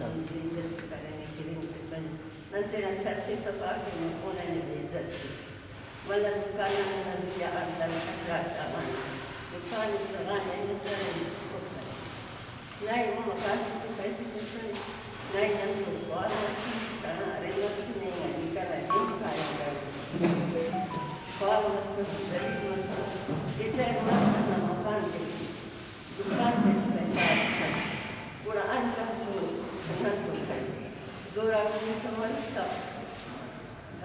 نمجی عزت کرنے کی رنگ ننسے نچھتے صفا کے انہیں نے عزت کی ولن کانا ننزی اردن اسرات آمانا لکھانی سرغانے نترین کفر نائی ممکان چکو پیسی تسنی نائی ننسو سوال رکھی کنا رنگت کی نہیں گا نکر ہے جن کھایا گا سوال مسلم دلیل مسلم یہ چاہے مسلم مکان دیکھی دکان سے پیسہ رکھا قرآن کا جو نتو کرتے دورا کنی چملتا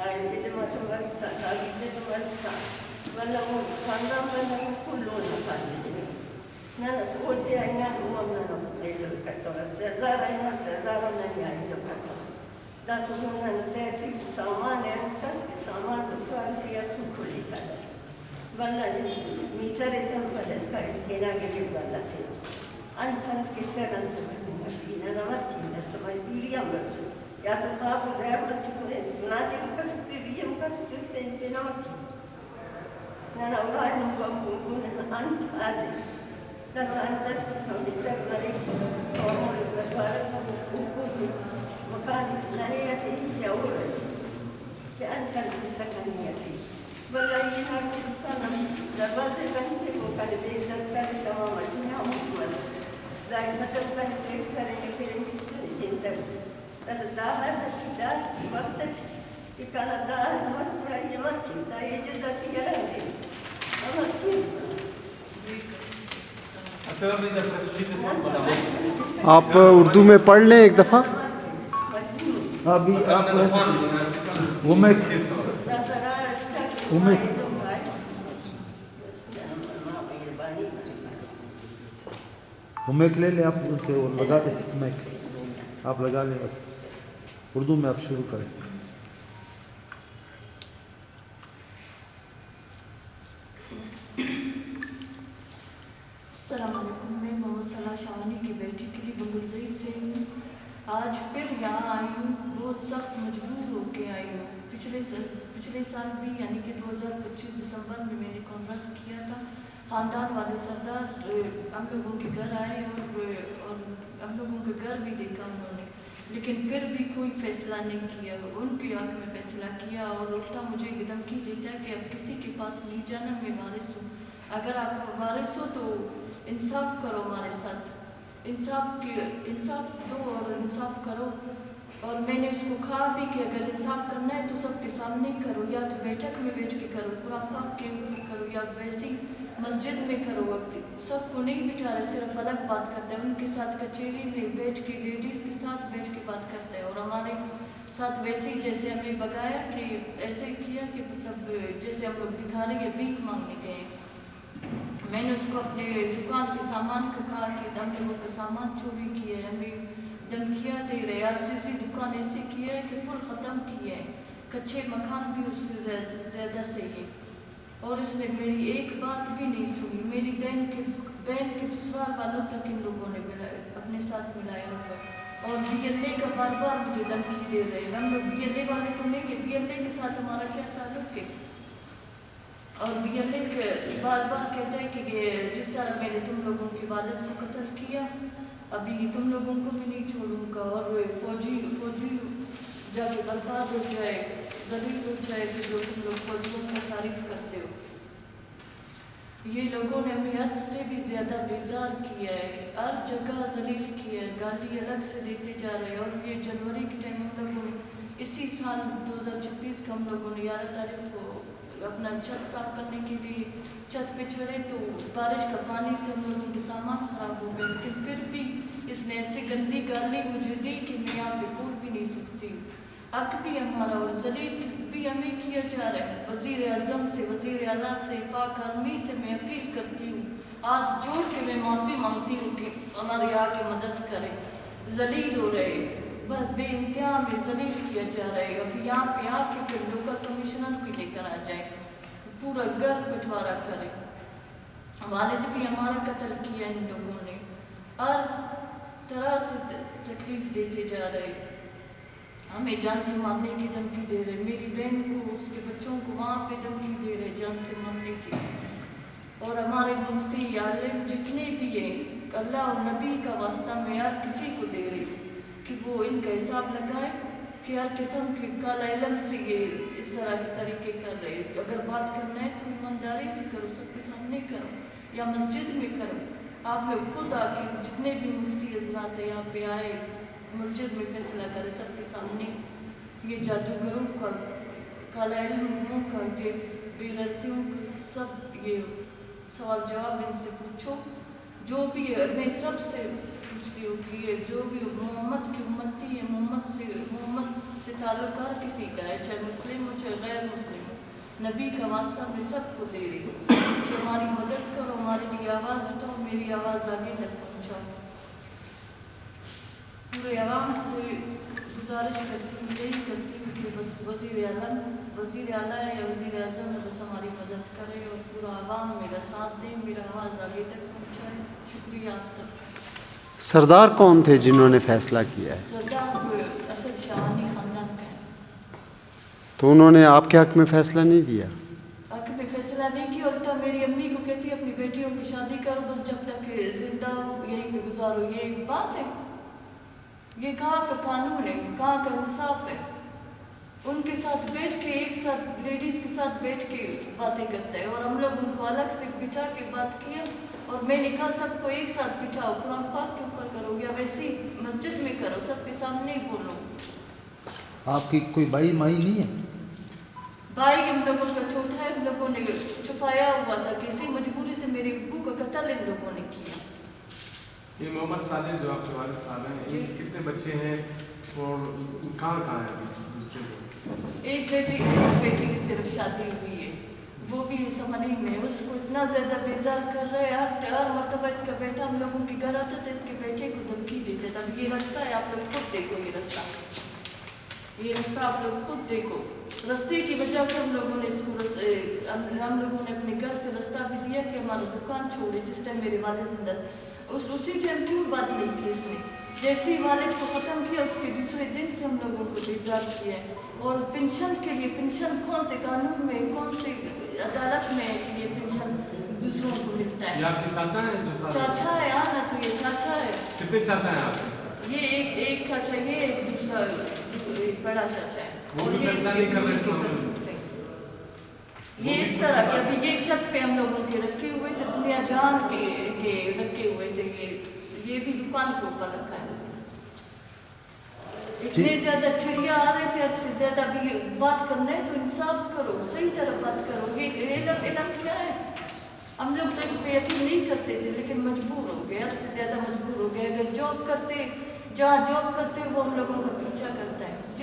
علم چملتا تعبیز چملتا ولو خاندان بنا كلون فاتجني نانا سوتي أينا ومنا نفعل الكتاب السردار أينا السردار من يعيد الكتاب دا سونا نتأتي سامان يستس سامان دكتور سياسو كل كذا ولا ميتر تنبلت كارتينا جيل ولا تينا أنتن في سنة تبصرين أنا ما كنا سماي بيريام بس يا تخاف ذهب تكونين ناتي كسب بيريام كسب تين نانا أولاد نقول أنت هذه بس أنت تفهم بتقدري أمور بفارق وقوتي مكان ثانيتي جاورتي كأنت بسكنيتي ولا يهاجم كنا لبعض بنتي وكالبي تذكر تماما يا مطمئن ذاك مثل بنتي كرني كرني جنتر بس داهر تشدار وقتك كان داهر مسمع يمكن دا يجد سيرندي آپ اردو میں پڑھ لیں ایک دفعہ ابھی آپ میک لے لیں آپ ان سے لگا دیں میک آپ لگا لیں بس اردو میں آپ شروع کریں. السلام علیکم. میں محمد صلاح شاہانی کی بیٹی کے لیے بنگلزئی سے ہوں. آج پھر یہاں آئی ہوں, بہت سخت مجبور ہو کے آئی ہوں. پچھلے سال بھی یعنی کہ 2025 دسمبر میں نے کانفرنس کیا تھا. خاندان والے سردار ہم لوگوں کے گھر آئے اور ہم لوگوں کے گھر بھی دیکھا انہوں نے, لیکن پھر بھی کوئی فیصلہ نہیں کیا. ان کے حق میں فیصلہ کیا اور الٹا مجھے دھمکی دیتا ہے کہ اب کسی کے پاس نہیں جانا, میں وارث ہوں. اگر آپ وارث ہو تو انصاف کرو ہمارے ساتھ, انصاف دو اور انصاف کرو. اور میں نے اس کو کہا بھی کہ اگر انصاف کرنا ہے تو سب کے سامنے کرو, یا تو بیٹھک میں بیٹھ کے کرو, قرآن پاک کے اوپر کرو, یا ویسی مسجد میں کرو. سب کو نہیں بٹھا رہے, صرف الگ بات کرتا ہے. ان کے ساتھ کچہری میں بیٹھ کے لیڈیز کے ساتھ بیٹھ کے بات کرتا ہے, اور ہمارے ساتھ ویسے ہی جیسے ہمیں بگایا کہ ایسے کیا کہ مطلب جیسے ہم لوگ بھکاری یا بھیک مانگنے گئے. میں نے اس کو اپنے دکان کے سامان کو کہا کہ ہم لوگوں کا سامان چوری کیا ہے, ہمیں دھمکیاں دے رہے. RCC دکان ایسے کیا ہے کہ فل ختم کیا ہے, کچے مکان بھی اس سے زیادہ صحیح ہے. اور اس نے میری ایک بات بھی نہیں سنی. میری بہن کے سسرال والوں تک ان لوگوں نے اپنے ساتھ ملایا ہوا, اور BLA کا بار بار مجھے دھمکی دے رہے. ہم لوگ BLA والے تو نہیں کہ BLA کے ساتھ ہمارا کیا تعلق ہے. اور BLA کے بار بار کہتا ہے کہ یہ جس طرح میں نے تم لوگوں کی والد کو قتل کیا, ابھی تم لوگوں کو بھی نہیں چھوڑوں گا. اور فوجی جا کے برباد ہو جائے, ذلیل ہو جائے کہ جو تم لوگ فوجیوں کا تعریف کرتے ہو. یہ لوگوں نے ہمیں حد سے بھی زیادہ بیزار کیا ہے, ہر جگہ ذلیل کیا ہے, گالی الگ سے دیتے جا رہے ہیں. اور یہ جنوری کے ٹائم ہم لوگوں اسی سال 2026 کا ہم لوگوں نے 11 تاریخ کو اپنا چھت صاف کرنے کے لیے چھت پہ چڑھے تو بارش کا پانی سے ہم لوگوں کے سامان خراب ہو گئے. لیکن پھر بھی اس نے ایسی گندی گالی مجھے دی کہ میں یہاں پہ بول بھی نہیں سکتی. حق بھی ہمارا اور ذلیل بھی ہمیں کیا جا رہا ہے. وزیر اعظم سے, وزیر اعلیٰ سے, پاک آرمی سے میں اپیل کرتی ہوں, ہاتھ جوڑ کے میں معافی مانگتی ہوں کہ ہمارے یہاں کی مدد کریں. ذلیل ہو رہے, بے انتہا میں ذلیل کیا جا رہا ہے. اب یہاں پہ آ کے پھر لوکل کمشنر بھی لے کر آ جائیں, پورا گھر بٹوارا کریں. والد بھی ہمارا قتل کیا ان لوگوں نے, ہر طرح سے تکلیف دیتے جا رہے, ہمیں جان سے مارنے کی دھمکی دے رہے. میری بہن کو, اس کے بچوں کو وہاں پہ دھمکی دے رہے جان سے مارنے کی. اور ہمارے مفتی عالم جتنے بھی ہیں, اللہ اور نبی کا واسطہ میں ہر کسی کو دے رہی کہ وہ ان کا حساب لگائے کہ ہر قسم کے کالا علم سے یہ اس طرح کے طریقے کر رہے. اگر بات کرنا ہے تو ایمانداری سے کرو, سب کے سامنے کرو یا مسجد میں کرو. آپ لوگ خود آ کے جتنے بھی مفتی حضرات یہاں پہ آئے مسجد میں فیصلہ کرے سب کے سامنے. یہ جادوگروں کا, کالا علموں کا, یہ بے غیرتیوں کا سب یہ سوال جواب ان سے پوچھو. جو بھی ہے میں سب سے پوچھتی ہوں کہ یہ جو بھی محمد کی امتی ہے, محمد سے تعلق ہر کسی کا ہے, چاہے مسلم ہو چاہے غیر مسلم ہو, نبی کا واسطہ میں سب کو دے رہی ہوں کہ ہماری مدد کرو, ہمارے لیے آواز اٹھاؤ, میری آواز آگے تک پہنچاؤ. پورے عوام سے گزارش کرتی ہوں, یہی کرتی ہوں کہ بس وزیر اعلیٰ یا وزیر اعظم ہے, بس ہماری مدد کرے اور پورا عوام میرا ساتھ دے, میرا آواز آگے تک پہنچائے. شکریہ آپ سب کا. سردار کون تھے جنہوں نے فیصلہ کیا ہے؟ سردار اسد شاہانی خاندان کا ہے. تو انہوں نے آپ کے حق میں فیصلہ نہیں دیا؟ حق میں فیصلہ نہیں کیا, الٹا میری امی کو کہتی ہے اپنی بیٹیوں کی شادی کرو, بس جب تک زندہ ہو یہیں پہ گزارو. یہ ایک بات ہے؟ یہ کہاں کا قانون ہے, کہاں کا انصاف ہے؟ ان کے ساتھ بیٹھ کے, ایک ساتھ لیڈیز کے ساتھ بیٹھ کے باتیں کرتا ہے, اور ہم لوگ ان کو الگ سے بٹھا کے بات کیا, اور میں نے کہا سب کو ایک ساتھ بٹھاؤ, قرآن پاک کے اوپر کرو یا ویسے ہی مسجد میں کرو, سب کے سامنے ہی بولو. آپ کی کوئی بھائی مائی نہیں ہے؟ بھائی ہم لوگوں کا چھوٹا ہے, ہم لوگوں نے چھپایا ہوا تھا, کسی مجبوری سے میرے ابو کا قتل ان لوگوں نے کیا. یہ محمد صالح جو آپ کے والد صاحب ہیں, کتنے بچے ہیں اور کہاں ہیں دوسرے کو؟ ایک بیٹی کی صرف شادی ہوئی ہے, وہ بھی سمنی میں. اس کو اتنا زیادہ بیزار کر رہے ہیں, ہر مرتبہ اس کا بیٹا ہم لوگوں کے گھر آتا تھا, اس کے بیٹے کو دھمکی دیتے تھا. یہ رستہ ہے, آپ لوگ خود دیکھو, یہ رستہ آپ لوگ خود دیکھو. رستے کی وجہ سے ہم لوگوں نے اس کو ہم لوگوں نے اپنے گھر سے رستہ بھی دیا کہ ہمارا دکان چھوڑے, جس ٹائم میرے والد زندہ. اسی ٹائم کیوں بات نہیں کی اس نے؟ جیسے ہی والد کو ختم کیا, اس کے دوسرے دن سے ہم لوگوں کو بیزار کیا ہے. اور پینشن کے لیے, پینشن کون سے قانون میں, کون سے عدالت میں ہے کہ یہ پینشن دوسروں کو ملتا ہے؟ یہ آپ کے چاچا ہیں؟ چاچا ہے, ہاں نا, تو یہ چاچا ہے. کتنے چاچا ہیں آپ کے؟ یہ ایک چاچا, یہ ایک دوسرا بڑا چاچا ہے. وہ بھی فیصلہ نہیں کر رہے اس معاملے میں؟ یہ اس طرح کہ ابھی یہ چھت پہ ہم لوگوں کے رکھے ہوئے تھے, دنیا جان کے یہ رکھے ہوئے تھے, یہ بھی دکان کے اوپر رکھا ہے. اتنے زیادہ چڑیا آ رہے تھے, حد سے زیادہ. بھی بات کرنا ہے تو انصاف کرو, صحیح طرح بات کرو. یہ علم کیا ہے؟ ہم لوگ تو اس پہ یقین نہیں کرتے تھے, لیکن مجبور ہو گئے, حد سے زیادہ مجبور ہو گئے. اگر جاب کرتے, جہاں جاب کرتے وہ ہم لوگوں کا